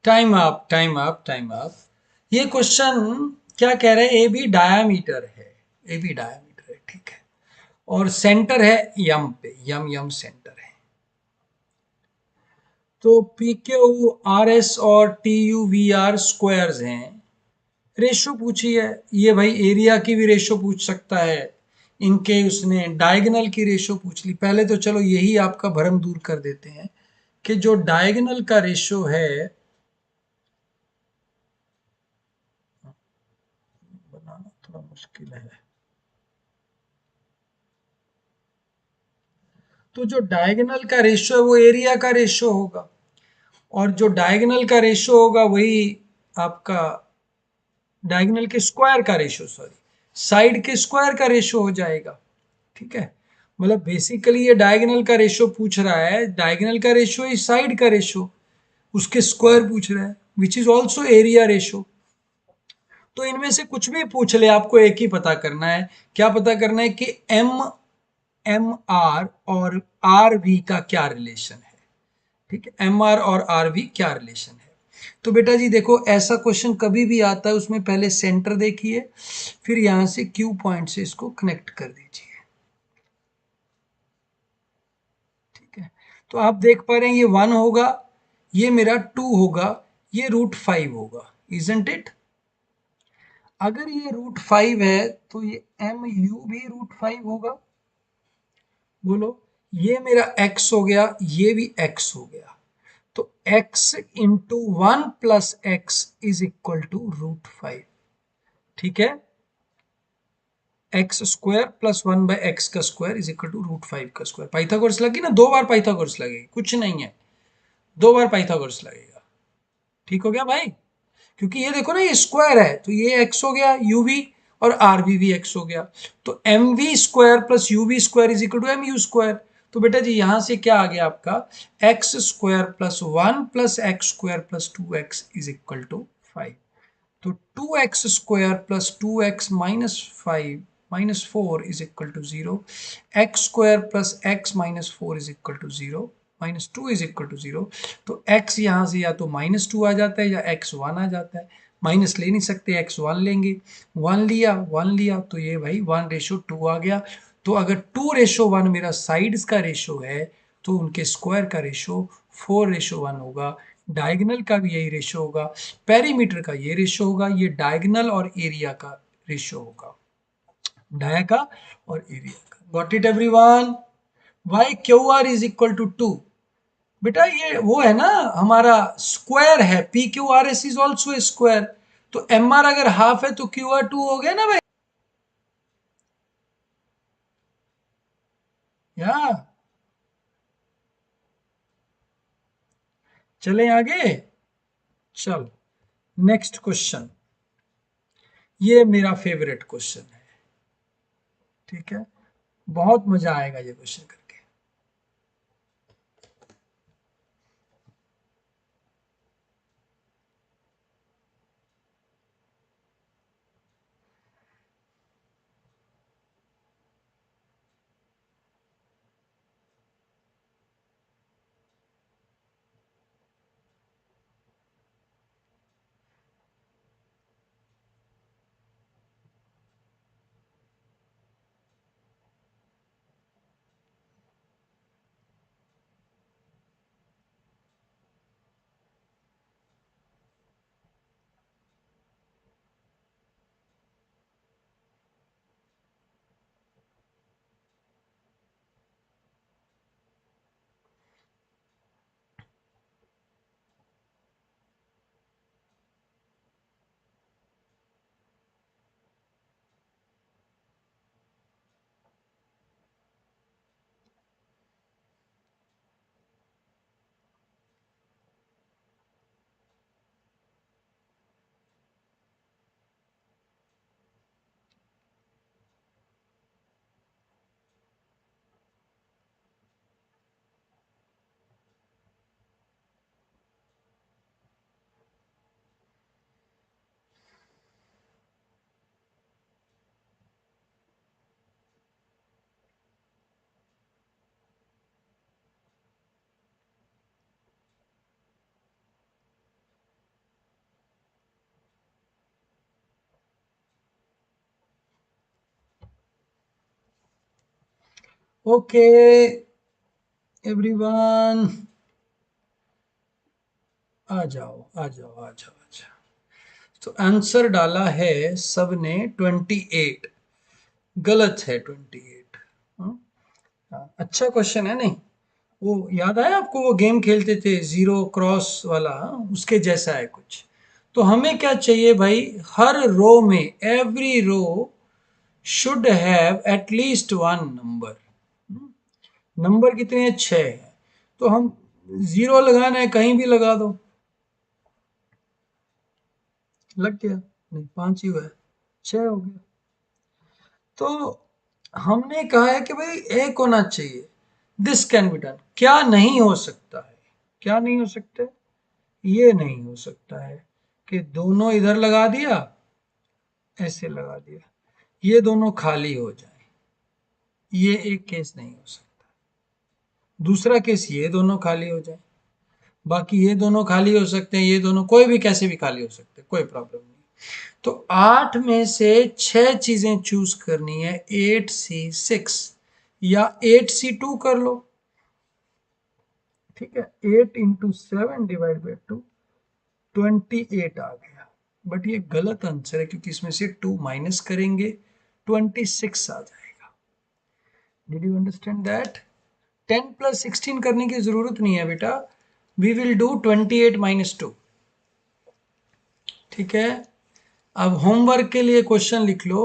Time up, time up, time up. ये क्वेश्चन क्या कह रहे हैं? ए बी डायामीटर है, ए बी डायामीटर है, ठीक है, और सेंटर है यम पे, यम यम सेंटर है। तो पी क्यू आर एस और T U V R squares हैं। रेशो पूछी है, ये भाई एरिया की भी रेशो पूछ सकता है, इनके उसने डायगोनल की रेशो पूछ ली। पहले तो चलो यही आपका भरम दूर कर देते हैं कि जो डायगोनल का रेशो है, बनाना थोड़ा मुश्किल है, तो जो डायगोनल का रेशो है वो एरिया का रेशो होगा, और जो डायगोनल का रेशो होगा वही आपका डायगोनल के स्क्वायर का रेशो, सॉरी, साइड के स्क्वायर का रेशो हो जाएगा, ठीक है। मतलब बेसिकली ये डायगोनल का रेशो पूछ रहा है, डायगोनल का रेशो इज साइड का रेशो, उसके स्क्वायर पूछ रहा है, which is also area ratio. तो इनमें से कुछ भी पूछ ले, आपको एक ही पता करना है, क्या पता करना है कि एम एम आर और आर वी का क्या रिलेशन है, ठीक है, एम आर और आर वी क्या रिलेशन है। तो बेटा जी देखो, ऐसा क्वेश्चन कभी भी आता है उसमें पहले सेंटर देखिए, फिर यहां से क्यू पॉइंट से इसको कनेक्ट कर दीजिए, ठीक है। तो आप देख पा रहे हैं ये 1 होगा, ये मेरा 2 होगा, ये √5 होगा, इजंट इट? अगर ये √5 है तो ये एम यू भी √5 होगा, बोलो। ये मेरा x हो गया, ये भी x हो गया, तो x into 1 + x is equal to √5, ठीक है। x² + 1/x का स्क्वायर इज इक्वल टू √5 का स्क्वायर। पाइथागोरस लगी ना, 2 बार पाइथागोरस लगेगी, कुछ नहीं है, 2 बार पाइथागोरस लगेगा, ठीक हो गया भाई। क्योंकि ये देखो ना, ये स्क्वायर है तो ये एक्स हो गया, यू वी, और आर वी भी एक्स हो गया, तो M V square plus U V square is equal to M U square. तो बेटा जी यहां से क्या आ गया आपका X square plus 1 plus X square plus 2x is equal to 5। तो 2x square plus 2x minus 5 minus 4 is equal to 0। X square plus X minus 4 is equal to 0, minus 2 is equal to 0। तो x यहाँ से या तो माइनस 2 आ जाता है या x 1 आ जाता है। माइनस ले नहीं सकते, x 1 लेंगे। 1 लिया तो ये भाई 1:2 आ गया। तो अगर 2:1 मेरा साइड्स का रेशो है तो उनके स्क्वायर का रेशो 4:1 होगा। डायगोनल का भी यही रेशो होगा, पेरीमीटर का ये रेशो होगा, ये डायगोनल और एरिया का रेशो होगा, डाया का और एरिया का। Got it everyone? Y Q R is equal to 2। बेटा ये वो है ना हमारा स्क्वायर है, P Q R S is also square. तो एम आर अगर हाफ है तो क्यू आर 2 हो गया ना भाई। या चले आगे। चल नेक्स्ट क्वेश्चन, ये मेरा फेवरेट क्वेश्चन है। ठीक है, बहुत मजा आएगा ये क्वेश्चन करके। ओके एवरीवन, आ जाओ आ जाओ आ जाओ आ जाओ। तो आंसर डाला है सबने 28, गलत है 28। अच्छा क्वेश्चन है नहीं? वो याद आया आपको, वो गेम खेलते थे जीरो क्रॉस वाला, उसके जैसा है कुछ। तो हमें क्या चाहिए भाई, हर रो में every row should have at least one number. Number कितने हैं? 6 है। तो हम जीरो लगाना है, कहीं भी लगा दो। लग गया? नहीं, 5 ही हुआ है, 6 हो गया। तो हमने कहा है कि भाई एक होना चाहिए। This can be done. क्या नहीं हो सकता है? क्या नहीं हो सकता है? ये नहीं हो सकता है कि दोनों इधर लगा दिया, ऐसे लगा दिया, ये दोनों खाली हो जाए। ये एक केस नहीं हो सकता। दूसरा केस ये दोनों खाली हो जाए। बाकी ये दोनों खाली हो सकते हैं, ये दोनों कोई भी कैसे भी खाली हो सकते हैं, कोई प्रॉब्लम नहीं। तो 8 में से 6 चीजें चूज करनी है, 8C6 या 8C2 कर लो। ठीक है, 8 × 7 / 2 28 आ गया। बट ये गलत आंसर है क्योंकि इसमें से 2 माइनस करेंगे 26 आ जाएगा। Did you understand that? 10 + 16 करने की जरूरत नहीं है बेटा, वी विल डू 28 - 2। ठीक है, अब होमवर्क के लिए क्वेश्चन लिख लो।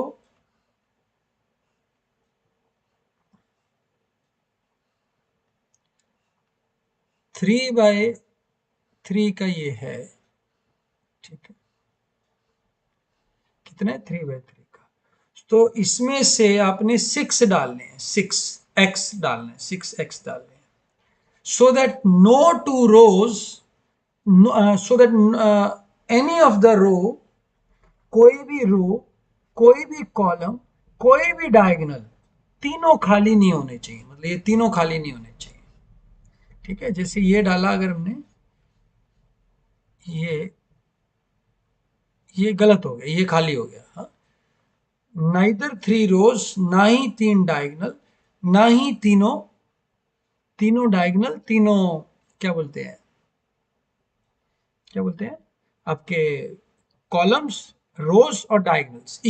3/3 का ये है। ठीक है, कितना है? 3/3 का। तो इसमें से आपने 6 डालने हैं, 6 एक्स डालना है, 6x डालना है, so that no two rows, so that any of the row, कोई भी रो, कोई भी कॉलम, कोई भी डायगोनल, तीनों खाली नहीं होने चाहिए, मतलब ये तीनों खाली नहीं होने चाहिए। ठीक है, जैसे ये डाला अगर हमने, ये गलत हो गया, ये खाली हो गया। हाँ, नाइदर थ्री रोज, ना ही तीन डायगोनल, ना ही तीनों, तीनों डायगोनल, तीनों क्या बोलते हैं, क्या बोलते हैं आपके, कॉलम्स, रोज और डायगोनल्स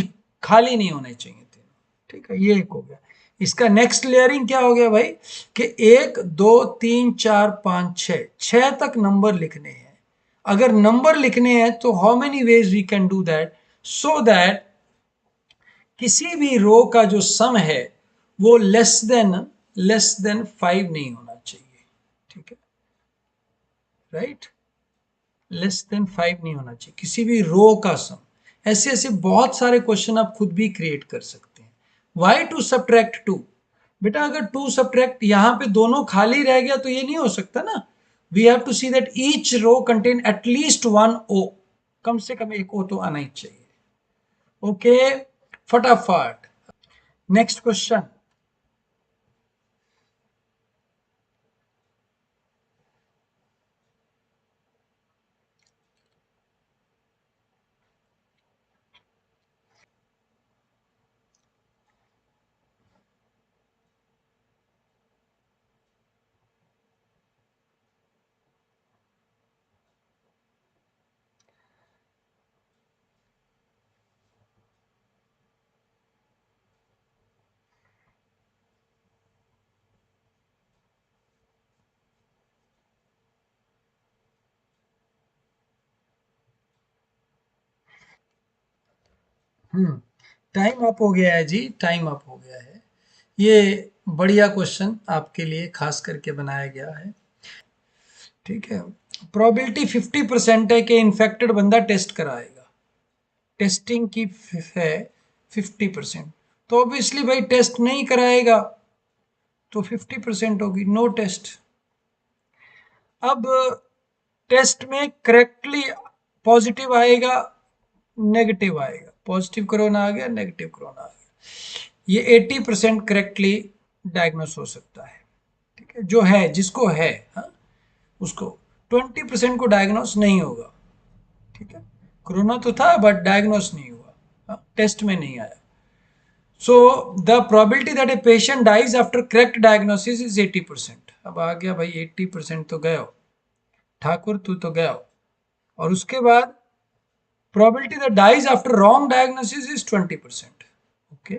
खाली नहीं होने चाहिए तीनों। ठीक है, ये एक हो गया। इसका नेक्स्ट लेयरिंग क्या हो गया भाई, कि 1 2 3 4 5 6, 6 तक नंबर लिखने हैं। अगर नंबर लिखने हैं तो how many ways we can do that, so that किसी भी रो का जो सम है वो लेस देन 5 नहीं होना चाहिए। ठीक है, राइट, लेस देन 5 नहीं होना चाहिए किसी भी रो का सम। ऐसे ऐसे बहुत सारे क्वेश्चन आप खुद भी क्रिएट कर सकते हैं। वाई टू सब्ट्रैक्ट टू, बेटा अगर टू सब्ट्रैक्ट यहां पे दोनों खाली रह गया तो ये नहीं हो सकता ना। We have to see that each row contain at least one O, कम से कम एक ओ तो आना ही चाहिए। ओके, फटाफट नेक्स्ट क्वेश्चन। टाइम अप हो गया है जी, टाइम अप हो गया है। ये बढ़िया क्वेश्चन आपके लिए खास करके बनाया गया है। ठीक है, प्रोबेबिलिटी 50% है कि इन्फेक्टेड बंदा टेस्ट कराएगा, टेस्टिंग की है 50%, तो ऑब्वियसली भाई टेस्ट नहीं कराएगा तो 50% होगी, नो टेस्ट। अब टेस्ट में करेक्टली पॉजिटिव आएगा, नेगेटिव आएगा, पॉजिटिव कोरोना आ गया, नेगेटिव कोरोना आ गया, ये 80% करेक्टली डायग्नोस हो सकता है। ठीक है, जो है जिसको है, हाँ, उसको 20% को डायग्नोस नहीं होगा। ठीक है, कोरोना तो था बट डायग्नोस नहीं हुआ, हाँ, टेस्ट में नहीं आया। So the probability that a patient dies after correct diagnosis is 80%। अब आ गया भाई 80% तो गया हो, ठाकुर तू तो गया हो। और उसके बाद probability that dies after wrong diagnosis is 20%। Okay,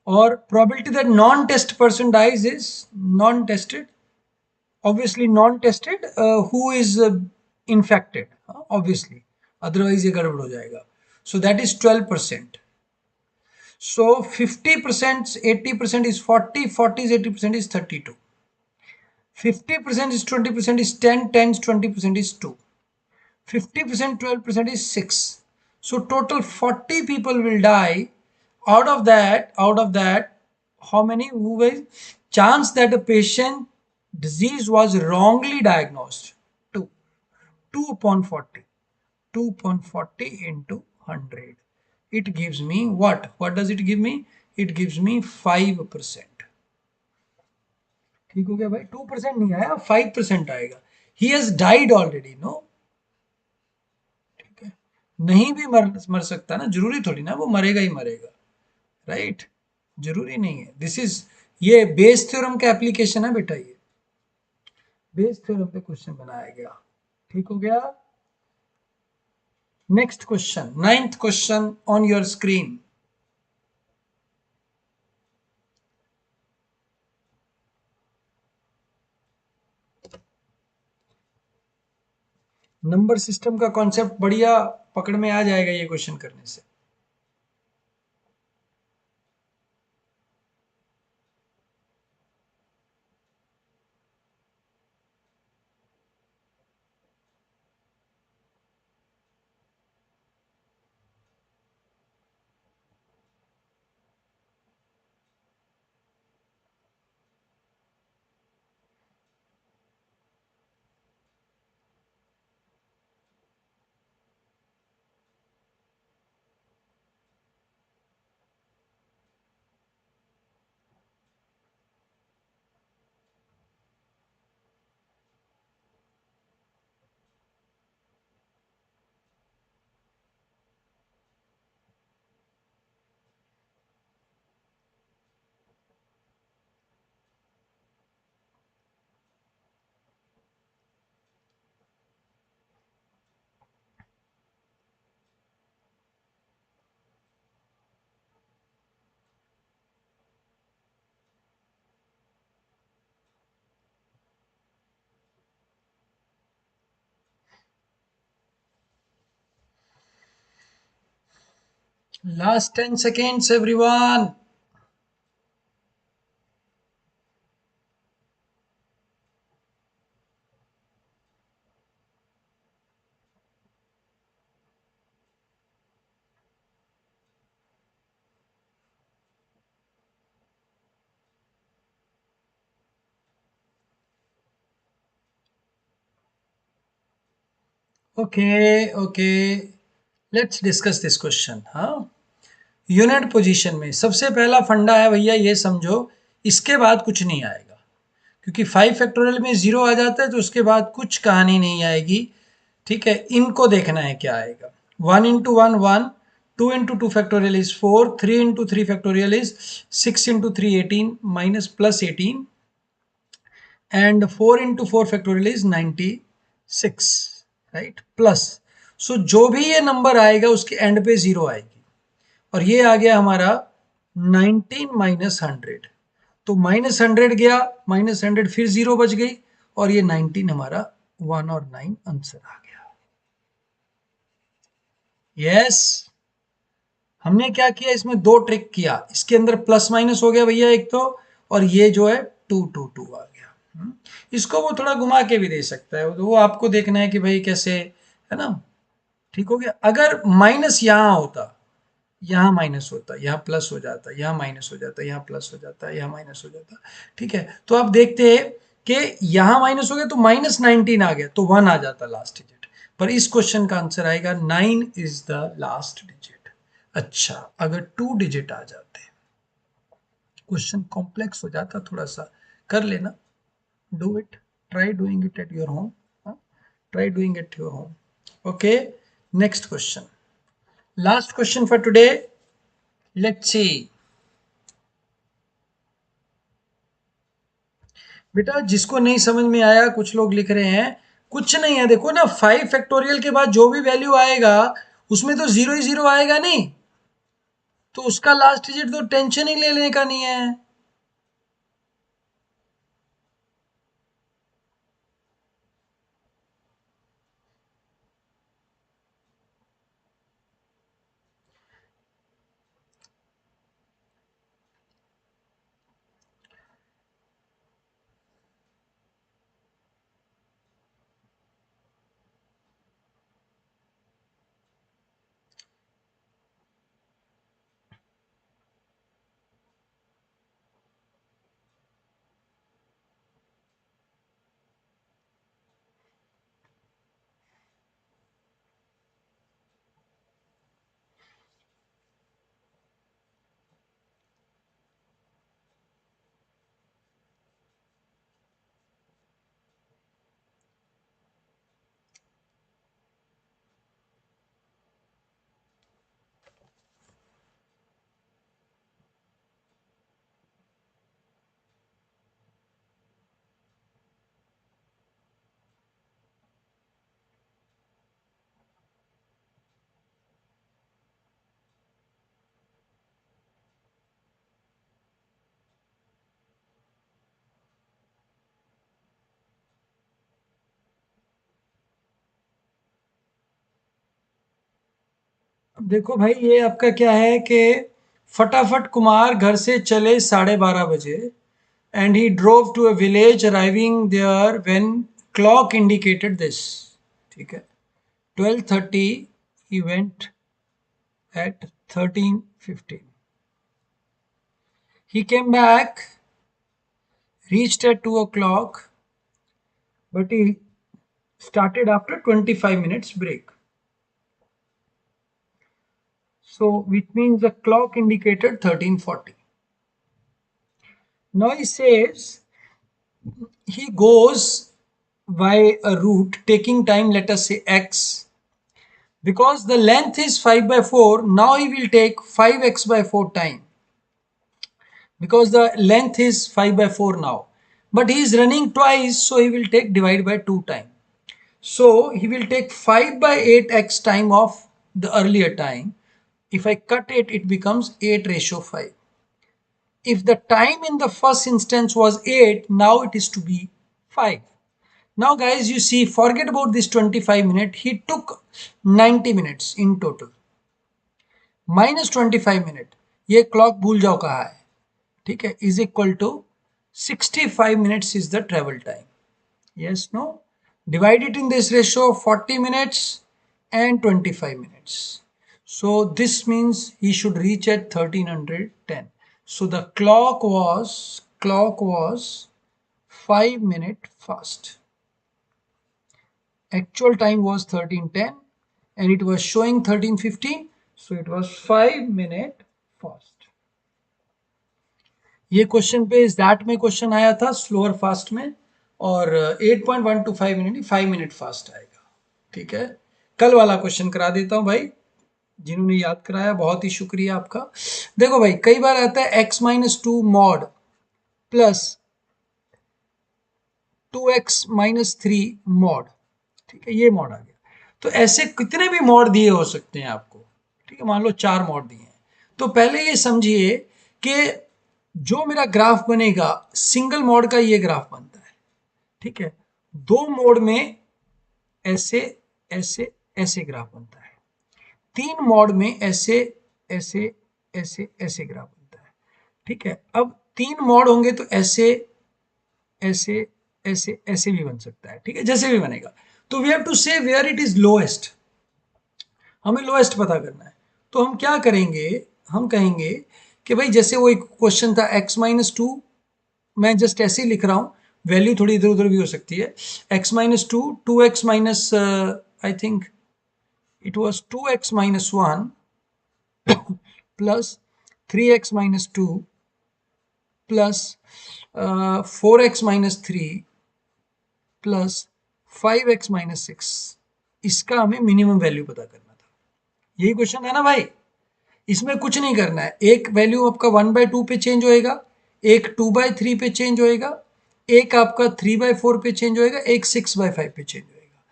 और probability that non test person dies is non tested, obviously non-tested who is infected, obviously, otherwise ये गड़बड़ हो जाएगा। So that is 12%. So 50%, 80% is 40, 40 is 80% is 32. 50% is 20% is 10, 10 is 20% is 2. 50% 12% is 6. So total 40 people will die. Out of that, how many who will chance that a patient disease was wrongly diagnosed? 2. 2 upon 40. 2 upon 40 into 100. It gives me what? What does it give me? It gives me 5%. ठीक हो गया भाई, 2% नहीं आया, 5% आएगा। He has died already, no. ठीक है, नहीं भी मर सकता ना, जरूरी थोड़ी ना वो मरेगा ही मरेगा, राइट, जरूरी नहीं है। दिस इज, ये बेस थ्योरम का एप्लीकेशन है बेटा, ये बेस थ्योरम पे क्वेश्चन बनाया गया। ठीक हो गया। Next question, ninth question on your screen. Number system का कॉन्सेप्ट बढ़िया पकड़ में आ जाएगा ये क्वेश्चन करने से। Last 10 seconds, everyone. Okay, okay. Let's discuss this question. हाँ, यूनिट पोजीशन में सबसे पहला फंडा है भैया, ये समझो, इसके बाद कुछ नहीं आएगा, क्योंकि 5 फैक्टोरियल में 0 आ जाता है तो उसके बाद कुछ कहानी नहीं आएगी। ठीक है, इनको देखना है क्या आएगा। 1 into 1 1, 2 into 2 factorial is 4, 3 into 3 factorial is 6 into 3 18 minus plus 18, and 4 into 4 factorial is 96, right, plus. So जो भी ये नंबर आएगा उसके एंड पे 0 आएगी, और ये आ गया हमारा 19 माइनस 100। तो -100 गया, -100 फिर 0 बच गई, और ये 19 हमारा 1 और 9 आंसर आ गया। यस, हमने क्या किया, इसमें दो ट्रिक किया। इसके अंदर प्लस माइनस हो गया भैया एक तो, और ये जो है 2 2 2 आ गया। इसको वो थोड़ा घुमा के भी दे सकता है, तो वो आपको देखना है कि भाई कैसे, है ना। ठीक हो गया। अगर माइनस यहाँ होता, यहाँ माइनस होता, यहाँ प्लस हो जाता, यहाँ माइनस हो जाता, यहाँ प्लस हो जाता, यहाँ माइनस हो जाता। ठीक है, तो आप देखते हैं कि यहाँ माइनस हो गया तो -19 आ गया, तो 1 आ जाता लास्ट डिजिट। पर इस क्वेश्चन का आंसर आएगा 9 इज द लास्ट डिजिट। अच्छा, अगर 2 डिजिट आ जाते, क्वेश्चन कॉम्प्लेक्स हो जाता थोड़ा सा, कर लेना। Do it, try doing it at your home, try doing it your home. Okay, next question, last question for today. Let's see. बेटा जिसको नहीं समझ में आया, कुछ लोग लिख रहे हैं कुछ नहीं है, देखो ना, 5 फैक्टोरियल के बाद जो भी वैल्यू आएगा उसमें तो 0 ही 0 आएगा नहीं, तो उसका लास्ट डिजिट तो टेंशन ही ले लेने का नहीं है। अब देखो भाई, ये आपका क्या है कि फटाफट कुमार घर से चले 12:30 बजे, and he drove to a village, arriving there when clock indicated this. ठीक है, 12:30 he went at 13:15. He came back, reached at 2 o'clock, but he started after 25 minutes break. So, which means the clock indicated 13:40. Now he says he goes by a route taking time, let us say x. Because the length is 5 by 4, now he will take 5x by 4 time. Because the length is 5 by 4 now. But he is running twice, so he will take divide by 2 time. So he will take 5 by 8x time of the earlier time. If I cut it, it becomes 8:5. If the time in the first instance was 8, now it is to be 5. Now guys, you see, forget about this 25 minutes. He took 90 minutes in total. -25 minute, ये क्लॉक भूल जाओ कहाँ है, ठीक है, is equal to 65 minutes is the travel time. Yes, no? Divide it in this ratio of 40 minutes and 25 minutes. So this means he should reach at 1310. So the clock was 5 minutes fast. Actual time was 1310 and it was showing 1315. So it was 5 minutes fast. ये क्वेश्चन पे इस दैट में क्वेश्चन आया था स्लोअर फास्ट में, और 8.125 मिनट 5 मिनट फास्ट आएगा. ठीक है, कल वाला क्वेश्चन करा देता हूं भाई, जिन्होंने याद कराया बहुत ही शुक्रिया आपका. देखो भाई, कई बार आता है x-2 mod plus 2x-3 mod. ठीक है, ये मॉड आ गया. तो ऐसे कितने भी मॉड दिए हो सकते हैं आपको. ठीक है, मान लो 4 मॉड दिए हैं, तो पहले ये समझिए कि जो मेरा ग्राफ बनेगा सिंगल मोड का ये ग्राफ बनता है. ठीक है, दो मोड में ऐसे ऐसे ऐसे ग्राफ बनता है, 3 मोड में ऐसे ऐसे ऐसे ऐसे ग्राफ बनता है. ठीक है, अब 3 मोड होंगे तो ऐसे ऐसे ऐसे ऐसे भी बन सकता है. ठीक है, जैसे भी बनेगा. तो वी हैव टू से वेयर इट इज लोएस्ट. हमें लोएस्ट पता करना है, तो हम क्या करेंगे, हम कहेंगे कि भाई जैसे वो एक क्वेश्चन था x-2, मैं जस्ट ऐसे ही लिख रहा हूं, वैल्यू थोड़ी इधर उधर भी हो सकती है. x-2, 2x minus, I think it was 2x-1 plus 3x-2 plus 4x-3 plus 5x-6. इसका हमें मिनिमम वैल्यू पता करना था. यही क्वेश्चन है ना भाई. इसमें कुछ नहीं करना है, एक वैल्यू आपका 1/2 पे चेंज होएगा, एक 2/3 पे चेंज होएगा, एक आपका 3/4 पे चेंज होएगा, एक 6/5 पे चेंज होएगा.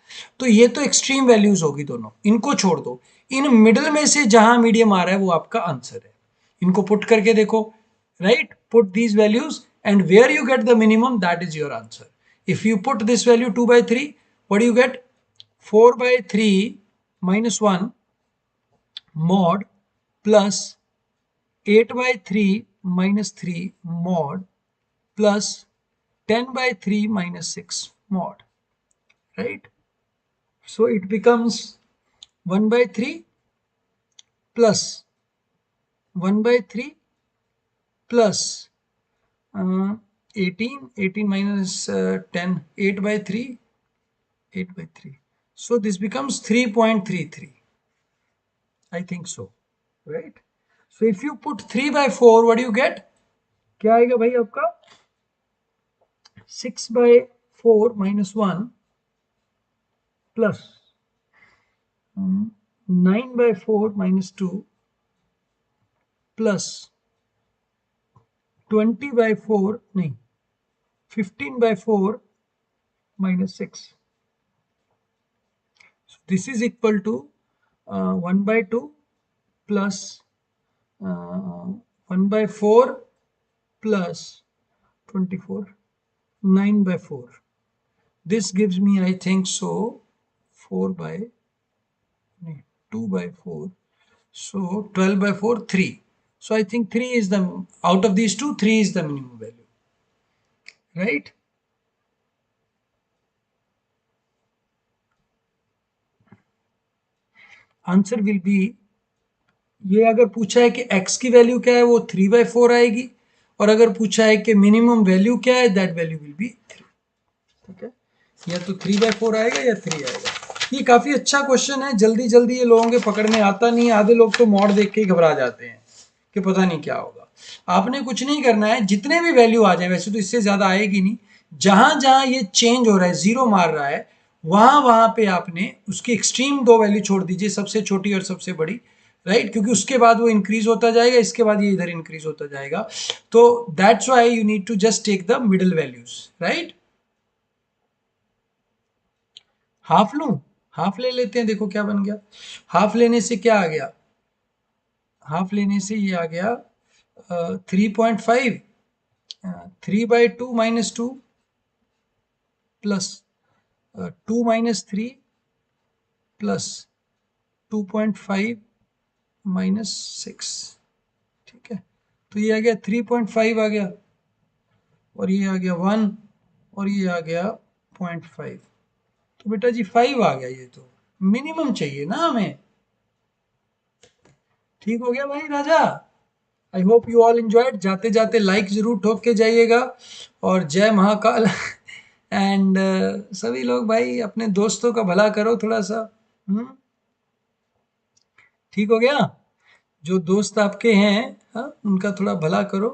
तो ये तो एक्सट्रीम वैल्यूज होगी दोनों, इनको छोड़ दो. इन मिडल में से जहां मीडियम आ रहा है वो आपका आंसर है. इनको पुट करके देखो, right, put these values and where you get the minimum that is your answer. If you put this value 2/3, what you get, 4/3 minus 1 mod plus 8/3 minus 3 mod plus 10/3 minus 6 mod, right? So it becomes 1/3 plus 1/3 plus 18 minus 10, 8/3, 8/3. So this becomes 3.33. I think so, right? So if you put 3/4, what do you get? क्या आएगा भाई आपका, 6/4 minus 1 plus 9/4 minus 2 plus 20/4, नहीं, 15/4 minus 6. So this is equal to 1/2 plus 1/4 plus 24, 9/4. This gives me, I think so, 2/4. So 12/4, 3. So I think 3 is the, out of these two, 3 is the minimum value, right? Answer will be, ये अगर पूछा है कि x की वैल्यू क्या है वो 3/4 आएगी, और अगर पूछा है कि मिनिमम वैल्यू क्या है दैट वैल्यू विल बी 3. ठीक है, या तो 3/4 आएगा या 3 आएगा. ये काफी अच्छा क्वेश्चन है, जल्दी जल्दी ये लोगों के पकड़ में आता नहीं. आधे लोग तो मॉड देख के ही घबरा जाते हैं कि पता नहीं क्या होगा. आपने कुछ नहीं करना है, जितने भी वैल्यू आ जाए, वैसे तो इससे ज्यादा आएगी नहीं, जहां जहां ये चेंज हो रहा है, जीरो मार रहा है, वहां वहां पे आपने उसकी एक्सट्रीम दो वैल्यू छोड़ दीजिए, सबसे छोटी और सबसे बड़ी, राइट, क्योंकि उसके बाद वो इंक्रीज होता जाएगा, इसके बाद ये इधर इंक्रीज होता जाएगा. तो that's why you need to just take the middle values, right. Half लूं, हाफ ले लेते हैं, देखो क्या बन गया. हाफ लेने से क्या आ गया, हाफ लेने से ये आ गया 3.5, 3/2 minus 2 plus 2 minus 3 plus 2.5 -6, ठीक है। तो ये आ गया 3.5 आ गया, और ये आ गया 1, और ये आ गया 0.5। तो बेटा जी 5 आ गया, ये तो मिनिमम चाहिए ना हमें। ठीक हो गया भाई राजा। I hope you all enjoyed. जाते जाते लाइक जरूर ठोक के जाइएगा, और जय महाकाल। एंड सभी लोग भाई अपने दोस्तों का भला करो थोड़ा सा। ठीक हो गया। जो दोस्त आपके हैं, हाँ, उनका थोड़ा भला करो।